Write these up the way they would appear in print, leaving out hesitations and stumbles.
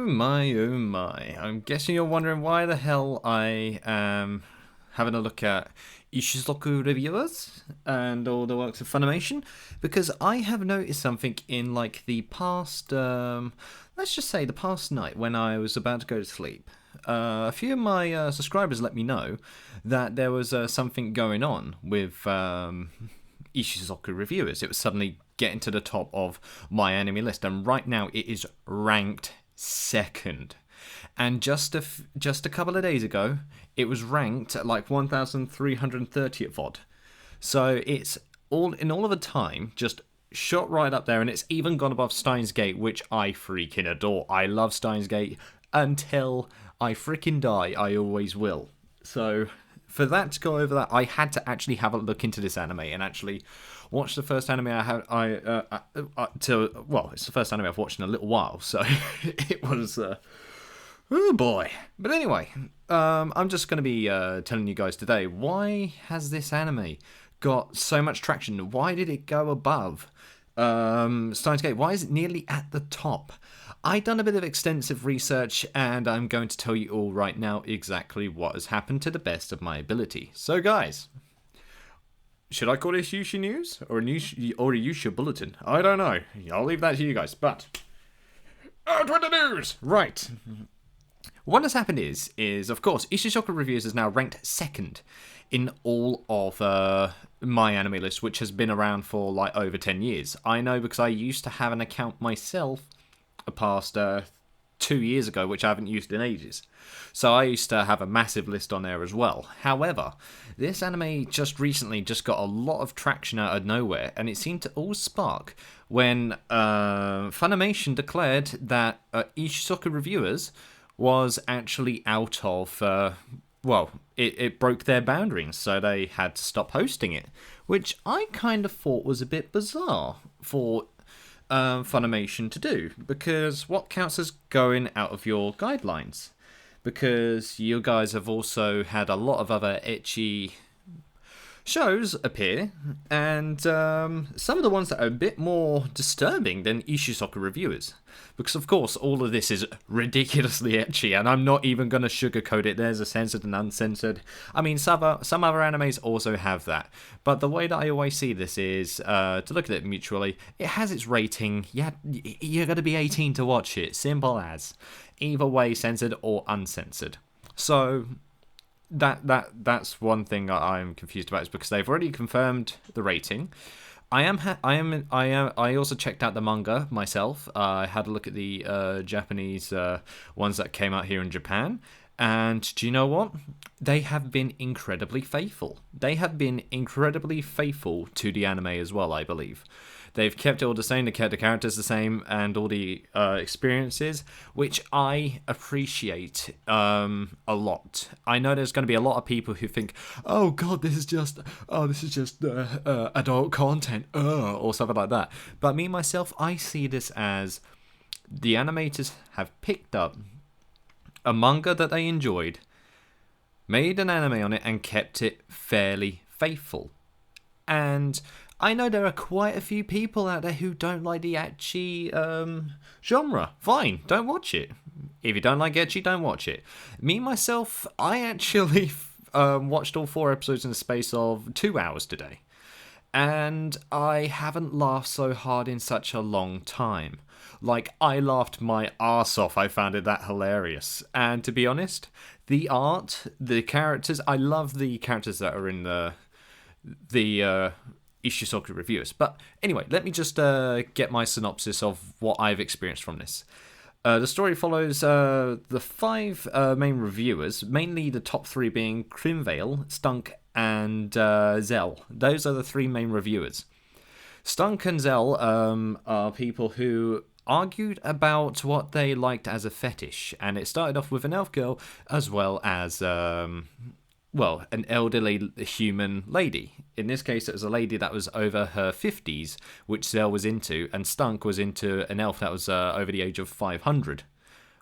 oh my. I'm guessing you're wondering why the hell I am having a look at ISHUZOKU reviewers and all the works of Funimation, because I have noticed something in like the past, let's just say the past night when I was about to go to sleep. A few of my subscribers let me know that there was something going on with ISHUZOKU reviewers. It was suddenly getting to the top of my anime list, and right now it is ranked second. And just a couple of days ago, it was ranked at like 1,330th VOD. So it's all of the time just shot right up there, and it's even gone above Steins Gate, which I freaking adore. I love Steins Gate until I freaking die. I always will. So for that to go over that, I had to actually have a look into this anime and actually watch the first anime I had. It's the first anime I've watched in a little while, so it was. Oh boy. But anyway, I'm just going to be telling you guys today, why has this anime got so much traction? Why did it go above Steins Gate? Why is it nearly at the top? I've done a bit of extensive research, and I'm going to tell you all right now exactly what has happened to the best of my ability. So guys, should I call this Yuusha News or a Yuusha Bulletin? I don't know. I'll leave that to you guys, but out with the news! Right. What has happened is of course, ISHUZOKU Reviews is now ranked second in all of my anime list, which has been around for like over 10 years. I know because I used to have an account myself past 2 years ago, which I haven't used in ages. So I used to have a massive list on there as well. However, this anime just recently just got a lot of traction out of nowhere, and it seemed to all spark when Funimation declared that ISHUZOKU Reviewers was actually out of, it broke their boundaries, so they had to stop hosting it, which I kind of thought was a bit bizarre for Funimation to do, because what counts as going out of your guidelines? Because you guys have also had a lot of other ecchi shows appear, and some of the ones that are a bit more disturbing than ISHUZOKU Reviewers. Because, of course, all of this is ridiculously ecchi, and I'm not even going to sugarcoat it. There's a censored and uncensored. I mean, some other animes also have that. But the way that I always see this is to look at it mutually. It has its rating. You're going to be 18 to watch it. Simple as. Either way, censored or uncensored. So that's one thing that I'm confused about, is because they've already confirmed the rating. I also checked out the manga myself. I had a look at the Japanese ones that came out here in Japan, and do you know what? They have been incredibly faithful. They have been incredibly faithful to the anime as well, I believe. They've kept it all the same, they kept the characters the same, and all the experiences, which I appreciate a lot. I know there's going to be a lot of people who think, oh god, this is just adult content, or something like that. But me, myself, I see this as the animators have picked up a manga that they enjoyed, made an anime on it, and kept it fairly faithful. And I know there are quite a few people out there who don't like the ecchi genre. Fine, don't watch it. If you don't like ecchi, don't watch it. Me, myself, I actually watched all 4 episodes in the space of 2 hours today. And I haven't laughed so hard in such a long time. Like, I laughed my arse off. I found it that hilarious. And to be honest, the art, the characters, I love the characters that are in the ISHUZOKU Reviewers. But anyway, let me just get my synopsis of what I've experienced from this. The story follows the 5 main reviewers, mainly the top 3 being Crimvale, Stunk, and Zell. Those are the 3 main reviewers. Stunk and Zell are people who argued about what they liked as a fetish, and it started off with an elf girl as well as an elderly human lady. In this case, it was a lady that was over her 50s, which Zell was into, and Stunk was into an elf that was over the age of 500.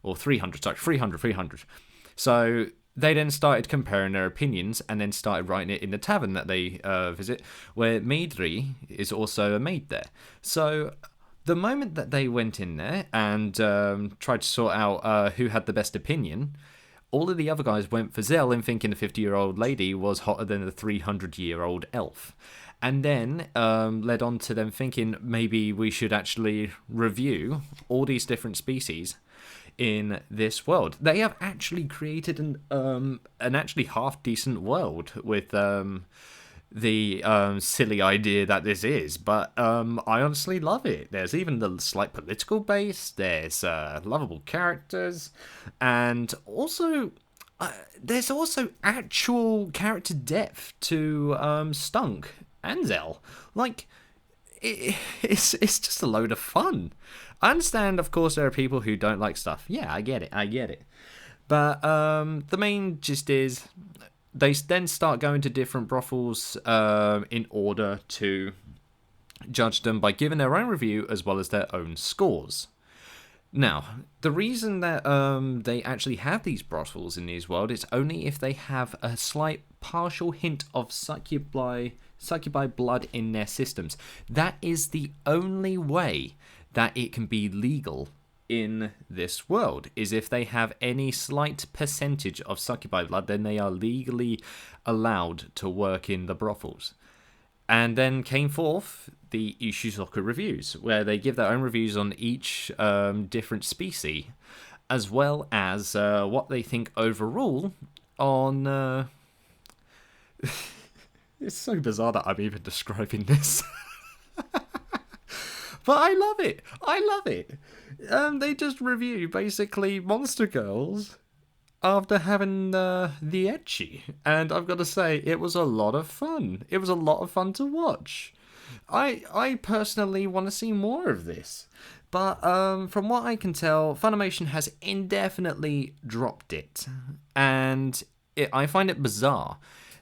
Or 300, sorry, 300. So they then started comparing their opinions, and then started writing it in the tavern that they visit, where Maidri is also a maid there. So The moment that they went in there and tried to sort out who had the best opinion, all of the other guys went for Zell in thinking the 50-year-old lady was hotter than the 300-year-old elf. And then led on to them thinking maybe we should actually review all these different species in this world. They have actually created an actually half-decent world with the silly idea that this is, but I honestly love it. There's even the slight political base, there's lovable characters, and also there's also actual character depth to Stunk and Zell. Like, it's just a load of fun. I understand, of course, there are people who don't like stuff. Yeah, I get it. But the main gist is they then start going to different brothels in order to judge them by giving their own review as well as their own scores. Now, the reason that they actually have these brothels in these worlds is only if they have a slight partial hint of succubi blood in their systems. That is the only way that it can be legal in this world, is if they have any slight percentage of succubi blood, then they are legally allowed to work in the brothels. And then came forth the ISHUZOKU reviews, where they give their own reviews on each different species, as well as what they think overall on... It's so bizarre that I'm even describing this. But I love it. They just review, basically, Monster Girls after having the ecchi. And I've got to say, it was a lot of fun. It was a lot of fun to watch. I personally want to see more of this. But from what I can tell, Funimation has indefinitely dropped it. And I find it bizarre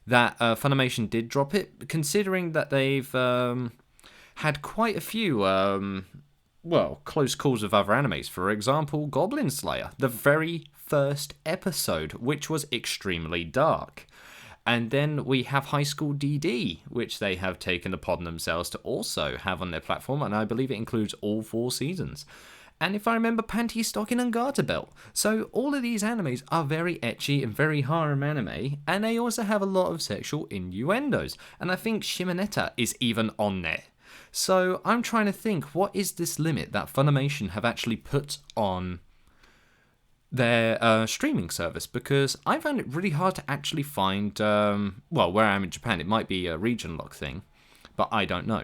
that Funimation did drop it, considering that they've had quite a few, close calls with other animes. For example, Goblin Slayer, the very first episode, which was extremely dark. And then we have High School DD, which they have taken upon themselves to also have on their platform, and I believe it includes all 4 seasons. And if I remember, Panty Stocking and Garter Belt. So all of these animes are very ecchi and very harem anime, and they also have a lot of sexual innuendos. And I think Shimonetta is even on there. So I'm trying to think, what is this limit that Funimation have actually put on their streaming service? Because I found it really hard to actually find, where I am in Japan, it might be a region lock thing, but I don't know.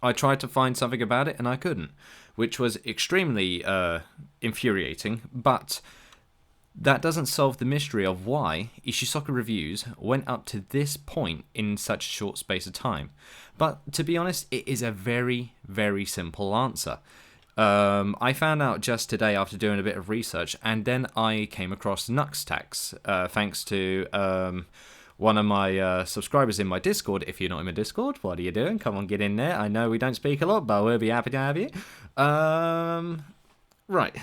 I tried to find something about it and I couldn't, which was extremely infuriating, but that doesn't solve the mystery of why ISHUZOKU reviews went up to this point in such a short space of time. But to be honest, it is a very, very simple answer. I found out just today after doing a bit of research, and then I came across Nuxtax, thanks to one of my subscribers in my Discord. If you're not in my Discord, what are you doing? Come on, get in there. I know we don't speak a lot, but we'll be happy to have you. Right,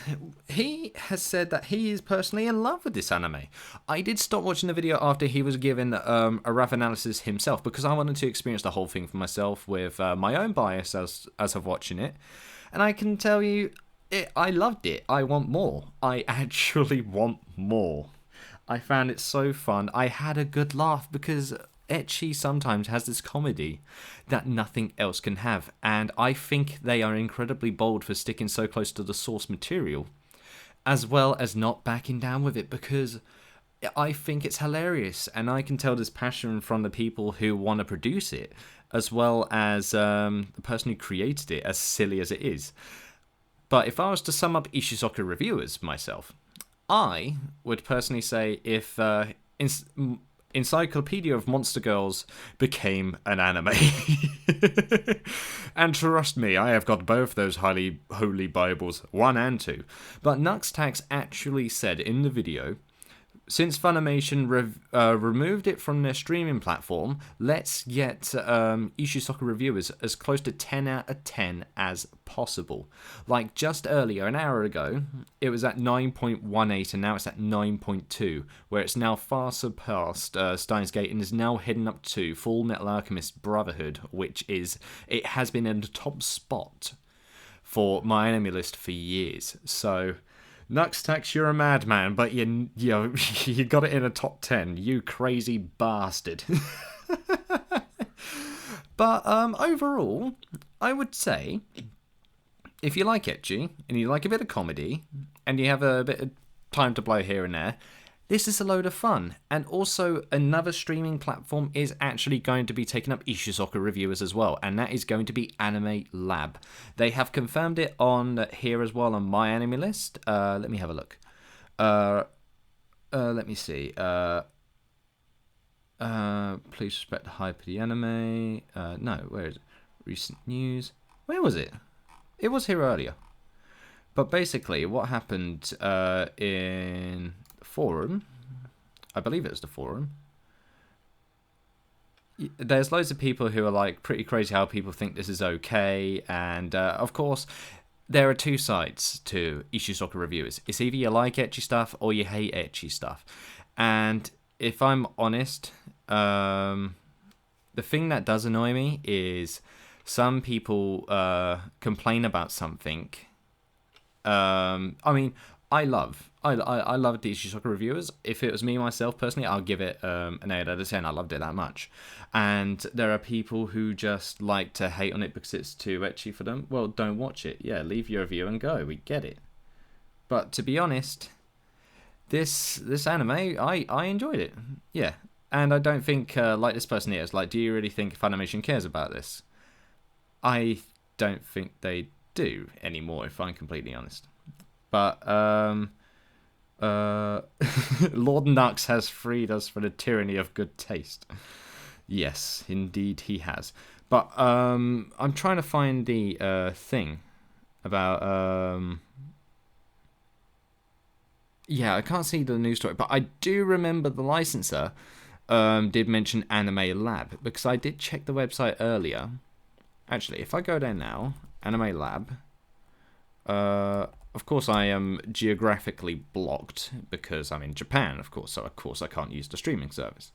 he has said that he is personally in love with this anime. I did stop watching the video after he was given a rough analysis himself, because I wanted to experience the whole thing for myself with my own bias as of watching it. And I can tell you, I loved it. I want more. I actually want more. I found it so fun. I had a good laugh because ecchi sometimes has this comedy that nothing else can have, and I think they are incredibly bold for sticking so close to the source material, as well as not backing down with it, because I think it's hilarious, and I can tell there's passion from the people who want to produce it, as well as the person who created it, as silly as it is. But if I was to sum up ISHUZOKU reviewers myself, I would personally say if Encyclopedia of Monster Girls became an anime. And trust me, I have got both those highly holy Bibles, 1 and 2. But Nuxtax actually said in the video, since Funimation removed it from their streaming platform, let's get ISHUZOKU reviewers as close to 10 out of 10 as possible. Like just earlier, an hour ago, it was at 9.18 and now it's at 9.2, where it's now far surpassed Steins Gate and is now heading up to Full Metal Alchemist Brotherhood, which is, it has been in the top spot for my enemy list for years. So, Nuxtax, you're a madman, but you got it in a top 10. You crazy bastard. But overall, I would say, if you like ecchi, and you like a bit of comedy, and you have a bit of time to blow here and there, this is a load of fun. And also, another streaming platform is actually going to be taking up ISHUZOKU reviewers as well, and that is going to be Anime Lab. They have confirmed it on here as well on my anime list. Let me have a look. Let me see. Please respect the hype of the anime. No, where is it? Recent news. Where was it? It was here earlier. But basically, what happened in the forum, I believe it was the forum, there's loads of people who are like pretty crazy how people think this is okay, and of course, there are two sides to ISHUZOKU reviewers. It's either you like ecchi stuff or you hate ecchi stuff. And if I'm honest, the thing that does annoy me is some people complain about something. I mean, I love the ISHUZOKU reviewers. If it was me myself personally, I'll give it an 8 out of 10. I loved it that much. And there are people who just like to hate on it because it's too ecchi for them. Well, don't watch it. Yeah, leave your review and go. We get it. But to be honest, this anime, I enjoyed it. Yeah. And I don't think, like this person here, is like, do you really think Funimation cares about this? I don't think they do anymore, if I'm completely honest. But, Lord Nux has freed us from the tyranny of good taste. Yes, indeed he has. But, I'm trying to find the, thing about, yeah, I can't see the news story, but I do remember the licensor did mention Anime Lab, because I did check the website earlier. Actually, if I go there now, Anime Lab, of course I am geographically blocked because I'm in Japan, of course, so of course I can't use the streaming service.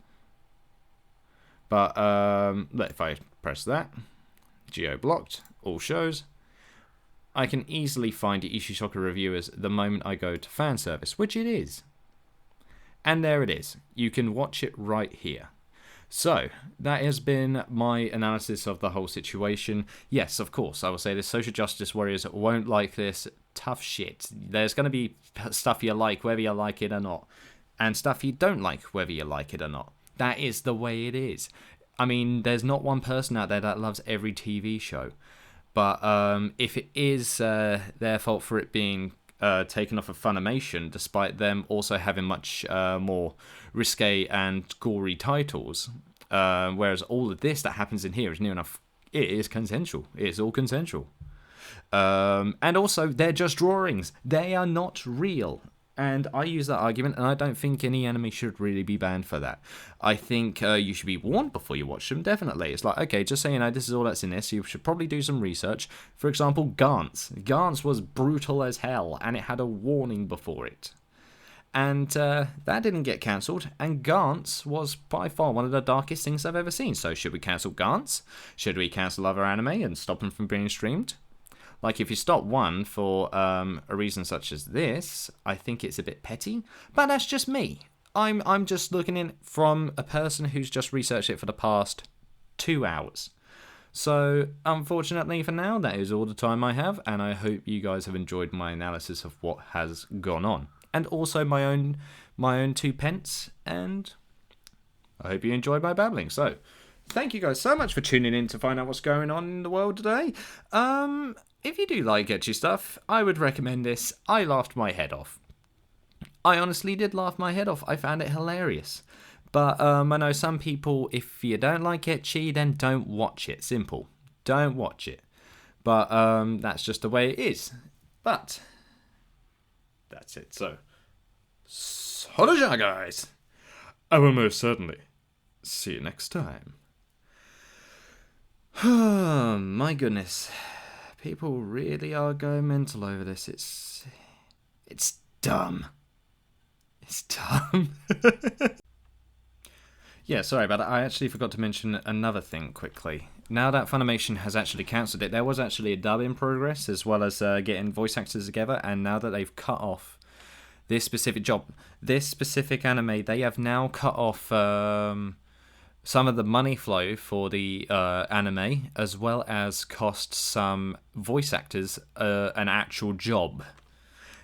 But if I press that, geo blocked, all shows, I can easily find the ISHUZOKU reviewers the moment I go to fan service, which it is. And there it is. You can watch it right here. So, that has been my analysis of the whole situation. Yes, of course, I will say this. Social justice warriors won't like this. Tough shit. There's going to be stuff you like, whether you like it or not. And stuff you don't like, whether you like it or not. That is the way it is. I mean, there's not one person out there that loves every TV show. But if it is their fault for it being taken off of Funimation, despite them also having much more risque and gory titles, whereas all of this that happens in here is near enough, it is consensual. It's all consensual. And also, they're just drawings. They are not real. And I use that argument, and I don't think any anime should really be banned for that. I think you should be warned before you watch them, definitely. It's like, okay, just so you know, this is all that's in this. You should probably do some research. For example, Gantz. Gantz was brutal as hell, and it had a warning before it. And that didn't get cancelled, and Gantz was by far one of the darkest things I've ever seen. So should we cancel Gantz? Should we cancel other anime and stop them from being streamed? Like, if you stop one for a reason such as this, I think it's a bit petty. But that's just me. I'm just looking in from a person who's just researched it for the past 2 hours. So, unfortunately for now, that is all the time I have, and I hope you guys have enjoyed my analysis of what has gone on. And also my own 2 pence, and I hope you enjoyed my babbling. So, thank you guys so much for tuning in to find out what's going on in the world today. If you do like ecchi stuff, I would recommend this. I laughed my head off. I honestly did laugh my head off. I found it hilarious. But I know some people, if you don't like ecchi, then don't watch it. Simple. Don't watch it. But that's just the way it is. But that's it. So, soreja, guys. I will most certainly see you next time. My goodness. People really are going mental over this. It's dumb. It's dumb. Yeah, sorry about that. I actually forgot to mention another thing quickly. Now that Funimation has actually cancelled it, there was actually a dub in progress as well as getting voice actors together, and now that they've cut off this specific job, this specific anime, they have now cut off some of the money flow for the anime, as well as cost some voice actors an actual job.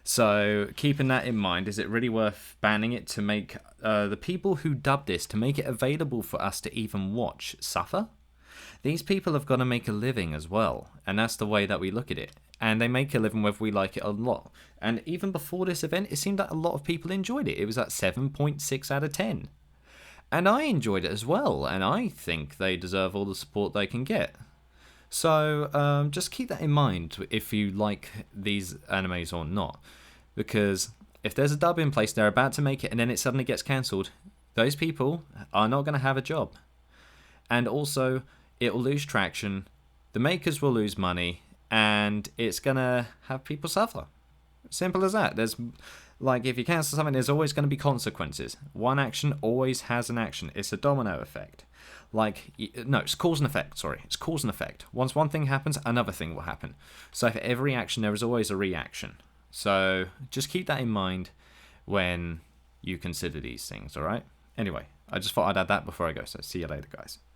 So, keeping that in mind, is it really worth banning it to make the people who dubbed this, to make it available for us to even watch, suffer? These people have got to make a living as well, and that's the way that we look at it. And they make a living whether we like it or not. And even before this event, it seemed that a lot of people enjoyed it. It was at 7.6 out of 10. And I enjoyed it as well, and I think they deserve all the support they can get. So just keep that in mind if you like these animes or not. Because if there's a dub in place, they're about to make it, and then it suddenly gets cancelled, those people are not going to have a job. And also, it will lose traction, the makers will lose money, and it's going to have people suffer. Simple as that. There's, like, if you cancel something, there's always going to be consequences. One action always has an action. It's a domino effect. Like, no, it's cause and effect, sorry. It's cause and effect. Once one thing happens, another thing will happen. So for every action, there is always a reaction. So just keep that in mind when you consider these things, alright? Anyway, I just thought I'd add that before I go, so see you later, guys.